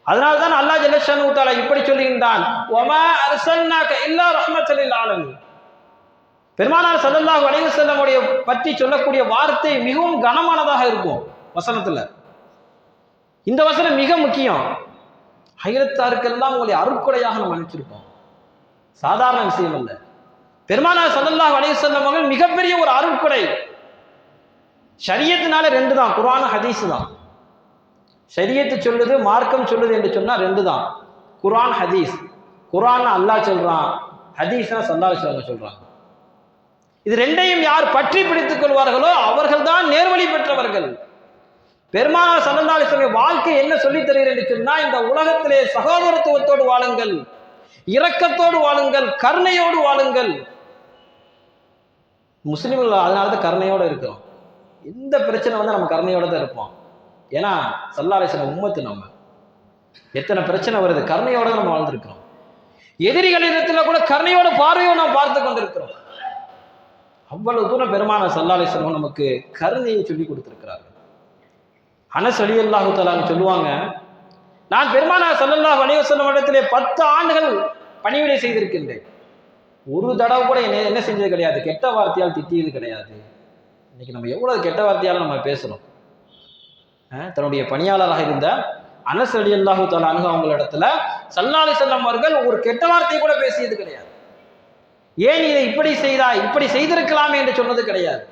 [SPEAKER 1] அதனால்தான் அல்லாஹ் ஜல்ல ஷானஹு தஆலா இப்படி சொல்லுகின்றான், வமா அர்ஸல்னாக இல்லா ரஹ்மத்தல் லில் ஆலமீன். பெருமானார் ஸல்லல்லாஹு அலைஹி வஸல்லம் பற்றி சொல்லக்கூடிய வார்த்தை மிகவும் கனமானதாக இருக்கும் வசனத்துல. இந்த வசனம் மிக முக்கியம். ஹைரத்தாருக்கெல்லாம் உங்களை அருட்கொடையாக நம்ம அனுப்பிச்சிருக்கோம். சாதாரண விஷயம் அல்ல. பெருமானார் ஸல்லல்லாஹு அலைஹி வஸல்லம் அவர்கள் மிகப்பெரிய ஒரு அருட்கொடை. ஷரியத்தினால ரெண்டு தான், குர்ஆன் ஹதீஸ் தான். ஷரியத்து சொல்லுது, மார்க்கம் சொல்லுது என்று சொன்னா ரெண்டு தான், குர்ஆன் ஹதீஸ். குர்ஆன் அல்லாஹ் சொல்றான், ஹதீஸ்னா ஸல்லல்லாஹு அலைஹி வஸல்லம் சொல்றாங்க. இது ரெண்டையும் யார் பற்றி பிடித்துக் கொள்வார்களோ அவர்கள் தான் நேர்வழி பெற்றவர்கள். பெருமானார் ஸல்லல்லாஹு அலைஹி வஸல்லம் வாழ்க்கை என்ன சொல்லித் தருகிறது என்று சொன்னா, இந்த உலகத்திலே சகோதரத்துவத்தோடு வாழுங்கள், இரக்கத்தோடு வாழுங்கள், கருணையோடு வாழுங்கள். முஸ்லிம்கள் அதனாலதான் கருணையோடு இருக்கிறோம். எந்த பிரச்சனை வந்து நம்ம கருணையோட தான் இருப்போம். ஏன்னா ஸல்லல்லாஹு அலைஹி வஸல்லம் உம்மத்து. நம்ம எத்தனை பிரச்சனை வருது, கருணையோட நம்ம வாழ்ந்திருக்கிறோம். எதிரிகளிடத்துல கூட கருணையோட பார்வையோடு நாம் பார்த்து கொண்டிருக்கிறோம். அவ்வளவு தூரம் பெருமானார் ஸல்லல்லாஹு அலைஹி வஸல்லம் நமக்கு கருணையை சொல்லி கொடுத்திருக்கிறார்கள். அனஸ் ரலியல்லாஹு தஆலா சொல்லுவாங்க, நான் பெருமானார் ஸல்லல்லாஹு அலைஹி வஸல்லம் இடத்திலே 10 ஆண்டுகள் பணிவிடை செய்திருக்கின்றேன். ஒரு தடவை கூட என்ன செஞ்சது கிடையாது, கெட்ட வார்த்தையால் திட்டியது கிடையாது. இன்னைக்கு நம்ம எவ்வளவு கெட்ட வார்த்தையால நம்ம பேசுறோம். தன்னுடைய பணியாளராக இருந்த அனஸ் ரலியல்லாஹு தஆலா அவங்களிடத்துல ஸல்லல்லாஹு அலைஹி வஸல்லம் அவர்கள் ஒரு கெட்ட வார்த்தையை கூட பேசியது கிடையாது. ஏன் இதை இப்படி செய்தாய், இப்படி செய்திருக்கலாமே என்று சொன்னது கிடையாது.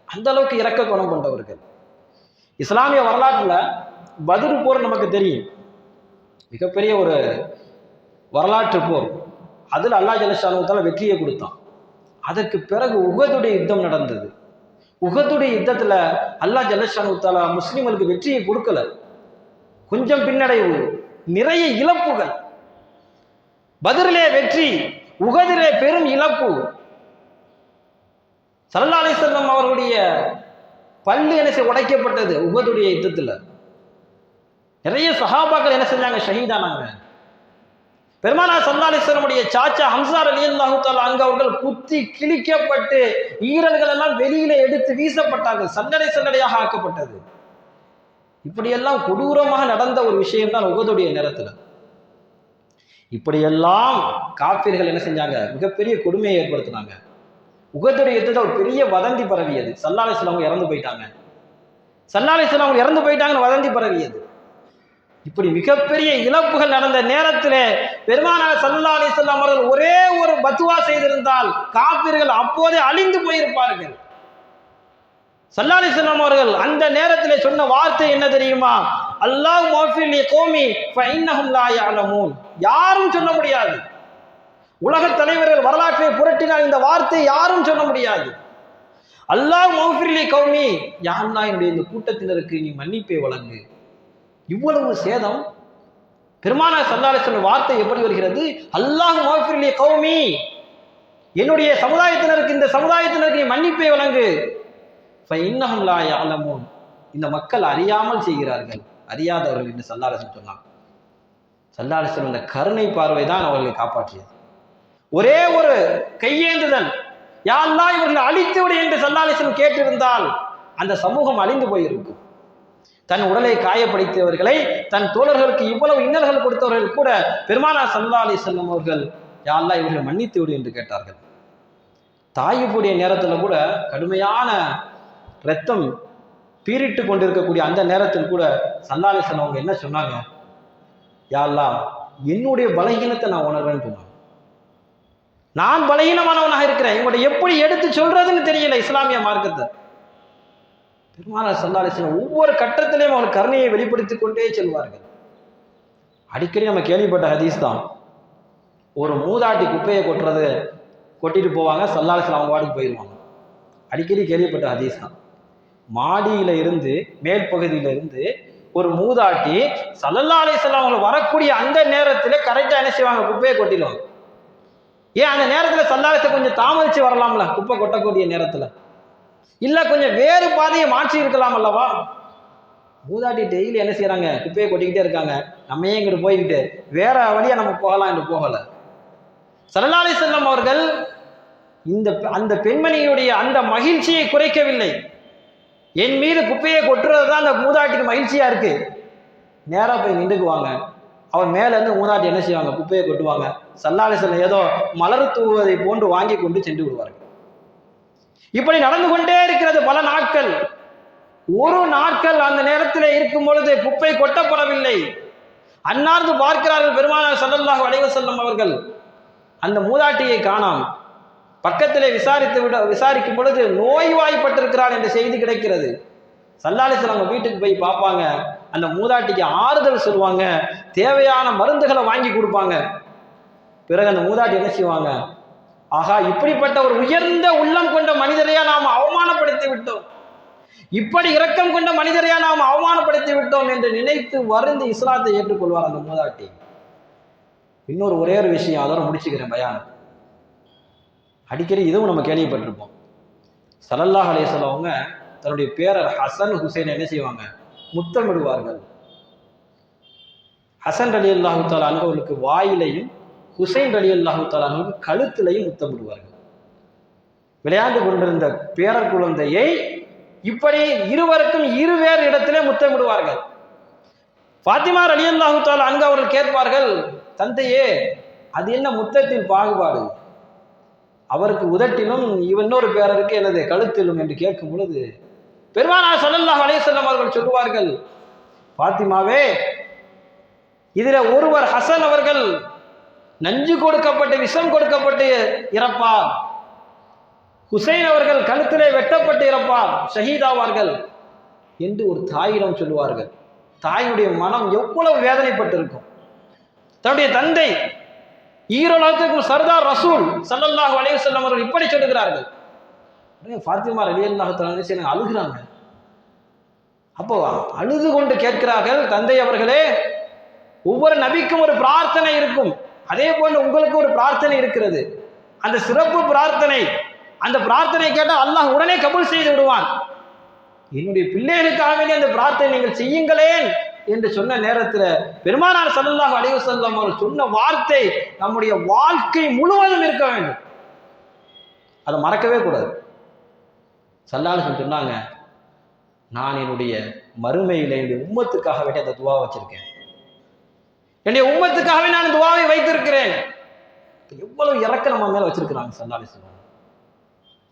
[SPEAKER 1] அந்த அளவுக்கு இரக்க குணம் கொண்டவர்கள். இஸ்லாமிய வரலாற்றுல பத்ர் போர் நமக்கு தெரியும், மிகப்பெரிய ஒரு வரலாற்று போர். அதில் அல்லாஹ் ஜல்ல ஷானஹு தஆலா வெற்றியை கொடுத்தான். அதற்கு பிறகு உஹதுடைய யுத்தம் நடந்தது. உஹதுடைய யுத்தத்துல அல்லாஹ் ஜல்ல ஷானஹு தஆலா முஸ்லிம்களுக்கு வெற்றியை கொடுக்கல. கொஞ்சம் பின்னடைவு, நிறைய இழப்புகள். பத்ரிலே வெற்றி, உஹதிலே பெரும் இழப்பு. ஸல்லல்லாஹு அலைஹி வஸல்லம் அவர்களுடைய பல்லு உடைக்கப்பட்டது உஹதுடைய யுத்தத்துல. நிறைய சஹாபாக்கள் என்ன செஞ்சாங்க, ஷஹீதானாங்க. பெருமானார் ஸல்லல்லாஹு அலைஹி வஸல்லம் சாச்சா ஹம்ஸா ரலியல்லாஹு தஆலா அவர்கள் குத்தி கிழிக்கப்பட்டு ஈரல்கள் எல்லாம் வெளியிலே எடுத்து வீசப்பட்டார்கள், சல்லடையாக ஆக்கப்பட்டது. இப்படியெல்லாம் கொடூரமாக நடந்த ஒரு விஷயம் தான் உஹதுடைய நேரத்துல. இப்படியெல்லாம் காஃபிர்கள் என்ன செஞ்சாங்க, மிகப்பெரிய கொடுமையை ஏற்படுத்தினாங்க. உஹதுடைய யுத்தத்துல ஒரு பெரிய வதந்தி பரவியது, ஸல்லல்லாஹு அலைஹி வஸல்லம் இறந்து போயிட்டாங்க, ஸல்லல்லாஹு அலைஹி வஸல்லம் இறந்து போயிட்டாங்கன்னு வதந்தி பரவியது. இப்படி மிகப்பெரிய இழப்புகள் நடந்த நேரத்திலே பெருமானார் ஸல்லல்லாஹு அலைஹி வஸல்லம் அவர்கள் ஒரே ஒரு பத்வா செய்திருந்தால் காஃபிர்கள் அப்போதே அழிந்து போயிருப்பார்கள். ஸல்லல்லாஹு அலைஹி வஸல்லம் அவர்கள் அந்த நேரத்திலே சொன்ன வார்த்தை என்ன தெரியுமா, அல்லாஹ் மஃபிர் லி கௌமி ஃபஇன்னஹும் லா யஅலமூன். யாரும் சொல்ல முடியாது. உலக தலைவர்கள் வரலாற்றை புரட்டினால் இந்த வார்த்தை யாரும் சொல்ல முடியாது. அல்லாஹ் மஃபிர் லி கௌமி, யா அல்லாஹ் என்னுடைய இந்த கூட்டத்தினருக்கு நீ மன்னிப்பை வழங்கு. இவ்வளவு சேதம். பெருமானார் ஸல்லல்லாஹு அலைஹி வஸல்லம் வார்த்தை எப்படி வருகிறது, அல்லாஹ் மஃபிர் லி கௌமி, என்னுடைய சமுதாயத்தினருக்கு, இந்த சமுதாயத்தினருக்கு நீ மன்னிப்பை வழங்கு. ஃபஇன்னஹும் லா யஅலமூன், இந்த மக்கள் அறியாமல் செய்கிறார்கள், அறியாதவர்கள் என்று ஸல்லல்லாஹு அலைஹி வஸல்லம் சொன்னாங்க. ஸல்லல்லாஹு அலைஹி வஸல்லம் இந்த கருணை பார்வை தான் அவர்களை காப்பாற்றியது. ஒரே ஒரு கையேந்துதல், யா அல்லாஹ் இவர்களை அழித்து விடு என்று ஸல்லல்லாஹு அலைஹி வஸல்லம் கேட்டிருந்தால் அந்த சமூகம் அழிந்து போயிருக்கும். தன் உடலை காயப்படுத்தியவர்களை, தன் தோழர்களுக்கு இவ்வளவு இன்னல்கள் கொடுத்தவர்கள் கூட பெருமானார் ஸல்லல்லாஹு அலைஹி வஸல்லம் அவர்கள் யா அல்லாஹ் இவர்களை மன்னித்து விடு என்று கேட்டார்கள். தாயிஃபுடைய நேரத்தில் கூட கடுமையான ரத்தம் பீரிட்டு கொண்டிருக்கக்கூடிய அந்த நேரத்தில் கூட ஸல்லல்லாஹு அலைஹி வஸல்லம் அவங்க என்ன சொன்னாங்க, யா அல்லாஹ் என்னுடைய பலகீனத்தை நான் உணர்வேன்னு சொன்னாங்க. நான் பலகீனமானவனாக இருக்கிறேன், இவங்களை எப்படி எடுத்து சொல்றதுன்னு தெரியல இஸ்லாமிய மார்க்கத்தை. பெருமானார் ஸல்லல்லாஹு அலைஹி வஸல்லம் ஒவ்வொரு கட்டத்திலையும் அவர் கருணையை வெளிப்படுத்திக் கொண்டே செல்வார்கள். அடிக்கடி நம்ம கேள்விப்பட்ட ஹதீஸ் தான், ஒரு மூதாட்டி குப்பையை கொட்டிட்டு போவாங்க, ஸல்லல்லாஹு அலைஹி வஸல்லம் அவங்க வாட்டுக்கு போயிடுவாங்க. அடிக்கடி கேள்விப்பட்ட ஹதீஸ் தான். மாடியில இருந்து, மேல் பகுதியில இருந்து ஒரு மூதாட்டி ஸல்லல்லாஹு அலைஹி வஸல்லம் அவங்க வரக்கூடிய அந்த நேரத்தில் கரெக்டாக என்ன செய்வாங்க, குப்பையை கொட்டிடுவாங்க. ஏன் அந்த நேரத்தில் சல்லாலத்தை கொஞ்சம் தாமதிச்சு வரலாம்ல, குப்பை கொட்டக்கூடிய நேரத்தில்? இல்லை கொஞ்சம் வேறு பாதையை மாற்றி இருக்கலாம் அல்லவா? மூதாட்டி டெய்லி என்ன செய்யறாங்க? குப்பையை கொட்டிக்கிட்டே இருக்காங்க. நம்ம ஏன் இங்கிட்டு போய்கிட்டு வேற வழியா நம்ம போகலாம் என்று போகல. ஸல்லல்லாஹு அலைஹி வஸல்லம் அவர்கள் அந்த பெண்மணியுடைய அந்த மகிழ்ச்சியை குறைக்கவில்லை. என் மீது குப்பையை கொட்டுறது தான் அந்த மூதாட்டிக்கு மகிழ்ச்சியா இருக்கு. நேரா போய் நின்றுக்குவாங்க. அவன் மேல இருந்து மூதாட்டி என்ன செய்வாங்க? குப்பையை கொட்டுவாங்க. ஸல்லல்லாஹு அலைஹி வஸல்லம் ஏதோ மலர் தூவதை போன்று வாங்கி கொண்டு சென்று விடுவார்கள். இப்படி நடந்து கொண்டே இருக்கிறது பல நாட்கள். ஒரு நாட்கள் அந்த நேரத்தில் இருக்கும் பொழுது குப்பை கொட்டப்படவில்லை. அன்னார்ந்து பார்க்கிறார்கள் பெருமானார் ஸல்லல்லாஹு அலைஹி வஸல்லம் அவர்கள் அந்த மூதாட்டியை காணாம். பக்கத்திலே விசாரிக்கும் பொழுது நோய்வாய்ப்பட்டிருக்கிறார் என்ற செய்தி கிடைக்கிறது. ஸல்லல்லாஹு அலைஹி வஸல்லம் வீட்டுக்கு போய் பார்ப்பாங்க. அந்த மூதாட்டிக்கு ஆறுதல் சொல்லுவாங்க, தேவையான மருந்துகளை வாங்கி கொடுப்பாங்க. பிறகு அந்த மூதாட்டி என்ன செய்வாங்க? ஆகா, இப்படிப்பட்ட ஒரு உயர்ந்த உள்ளம் கொண்ட மனிதரையா நாம் அவமானப்படுத்தி விட்டோம், இப்படி இரக்கம் கொண்ட மனிதரையா நாம் அவமானப்படுத்தி விட்டோம் என்று நினைத்து வருந்தி இஸ்லாத்தை ஏற்றுக்கொள்வார் அந்த மூதாட்டி. இன்னொரு ஒரே ஒரு விஷயம், அதோட முடிச்சுக்கிறேன் பயானம். அடிக்கடி இதுவும் நம்ம கேள்விப்பட்டிருப்போம். ஸல்லல்லாஹு அலைஹி வஸல்லம் அவங்க தன்னுடைய பேரர் ஹசன் ஹுசைன் என்ன செய்வாங்க? முத்தமிடுவார்கள். ஹசன் ரலியல்லாஹு தஆலா அன்ஹுவுக்கு வாயிலையும், ஹுசைன் ரலியல்லாஹு தஆலா அன்ஹுவுக்கு கழுத்திலையும் முத்தமிடுவார்கள். விளையாண்டு கொண்டிருந்த பேரர் குழந்தையை இப்படி இருவருக்கும் இருவேறு இடத்திலே முத்தமிடுவார்கள். ஃபாத்திமா ரலியல்லாஹு தஆலா அன்ஹா அவர்கள் கேட்பார்கள், தந்தையே அது என்ன முத்தத்தின் பாகுபாடு? அவருக்கு உதட்டிலும் இன்னொரு பேரருக்கு எனது கழுத்திலும் என்று கேட்கும் பொழுது பெருமானார் ஸல்லல்லாஹு அலைஹி வஸல்லம் அவர்கள் சொல்லுவார்கள், ஃபாத்திமாவே, இதுல ஒருவர் ஹசன் அவர்கள் நஞ்சு கொடுக்கப்பட்டு விஷம் கொடுக்கப்பட்டு இறப்பார், ஹுசைன் அவர்கள் கழுத்திலே வெட்டப்பட்டு இறப்பார், ஷஹீதாவார்கள் என்று ஒரு தாயிடம் சொல்லுவார்கள். தாயுடைய மனம் எவ்வளவு வேதனைப்பட்டிருக்கும். தன்னுடைய தந்தை ஈரோலகத்துக்கும் சர்தார் ரசூல் ஸல்லல்லாஹு அலைஹி வஸல்லம் அவர்கள் இப்படி சொல்லுகிறார்கள். ஃபாத்திமா ரலியல்லாஹு தஆலா அழுகிறாங்க. அப்போ அழுது கொண்டு கேட்கிறார்கள், தந்தை அவர்களே, ஒவ்வொரு நபிக்கும் ஒரு பிரார்த்தனை இருக்கும், அதே போன்று உங்களுக்கு ஒரு பிரார்த்தனை இருக்கிறது. அந்த சிறப்பு பிரார்த்தனை, அந்த பிரார்த்தனை கேட்டால் அல்லாஹ் உடனே கபூல் செய்து விடுவான். என்னுடைய பிள்ளைகளுக்காக வேண்டிய அந்த பிரார்த்தனை நீங்கள் செய்யுங்களேன் என்று சொன்ன நேரத்தில் பெருமானார் ஸல்லல்லாஹு அலைஹி வஸல்லம் அவர்கள் சொன்ன வார்த்தை நம்முடைய வாழ்க்கை முழுவதும் இருக்க வேண்டும். அதை மறக்கவே கூடாது. ஸல்லல்லாஹு அலைஹி வஸல்லம் சொன்னாங்க, நான் என்னுடைய மறுமையில் என்னுடைய உம்மத்துக்காக வேண்டிய அந்த துவா வச்சிருக்கேன், என்னுடைய உம்மத்துக்காகவே நான் துவாவை வைத்திருக்கிறேன். எவ்வளவு இறக்க நம்ம மேல வச்சிருக்கிறாங்க ஸல்லல்லாஹு அலைஹி வஸல்லம்.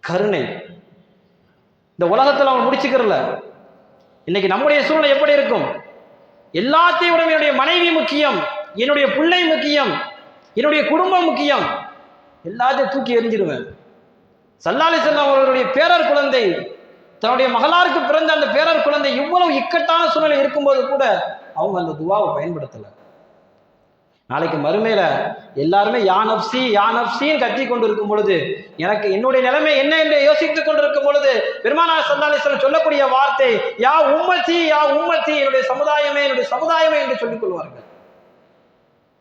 [SPEAKER 1] கருணை இந்த உலகத்தில் அவன் முடிச்சுக்கிறல. இன்னைக்கு நம்முடைய சூழ்நிலை எப்படி இருக்கும்? எல்லாத்தையும் விட என்னுடைய மனைவி முக்கியம், என்னுடைய பிள்ளை முக்கியம், என்னுடைய குடும்பம் முக்கியம், எல்லாத்தையும் தூக்கி எறிஞ்சிடுவேன். ஸல்லல்லாஹு அலைஹி வஸல்லம் அவர்களுடைய பேரர் குழந்தை, தன்னுடைய மகளாருக்கு பிறந்த அந்த பேரர் குழந்தை இவ்வளவு இக்கட்டான சூழ்நிலை இருக்கும்போது கூட அவங்க அந்த துவாவை பயன்படுத்தலை. நாளைக்கு மறுமையில எல்லாருமே யா நப்சி யா நப்சின்னு கத்தி கொண்டு இருக்கும் பொழுது, எனக்கு என்னுடைய நிலைமை என்ன என்று யோசித்துக் கொண்டிருக்கும் பொழுது பெருமானார் ஸல்லல்லாஹு அலைஹி வஸல்லம் சொல்லக்கூடிய வார்த்தை யா உம்மத்தி யா உம்மத்தி, என்னுடைய சமுதாயமே என்னுடைய சமுதாயமே என்று சொல்லிக் கொள்வார்கள்.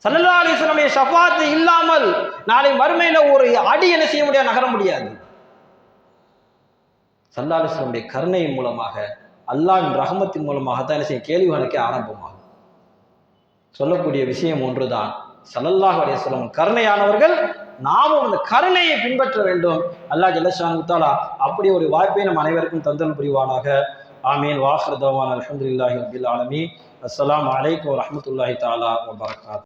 [SPEAKER 1] ஸல்லல்லாஹு அலைஹி வஸல்லம் ஷஃபாத் இல்லாமல் நாளை மறுமையில ஒரு அடி என்ன செய்ய முடியாது, நகர முடியாது. ஸல்லல்லாஹு அலைஹி வஸல்லம் கருணையின் மூலமாக, அல்லாஹ்வின் ரஹமத்தின் மூலமாக தான் என்ன செய்ய கேள்வி கணக்கே ஆரம்பமாகும். சொல்லக்கூடிய விஷயம் ஒன்றுதான், ஸல்லல்லாஹு அலைஹி வஸல்லம் கருணையானவர்கள், நாமும் அந்த கருணையை பின்பற்ற வேண்டும். அல்லாஹ் ஜல்ல ஷானஹு தஆலா அப்படி ஒரு வாய்ப்பை நம் அனைவருக்கும் தந்தல் புரிவானாக. ஆமீன். வாஹிரு தஅவானா அல்ஹம்துலில்லாஹி ரப்பில் ஆலமீன். அஸ்ஸலாமு அலைக்கும் வரஹ்மத்துல்லாஹி தஆலா வபரகாத்துஹு.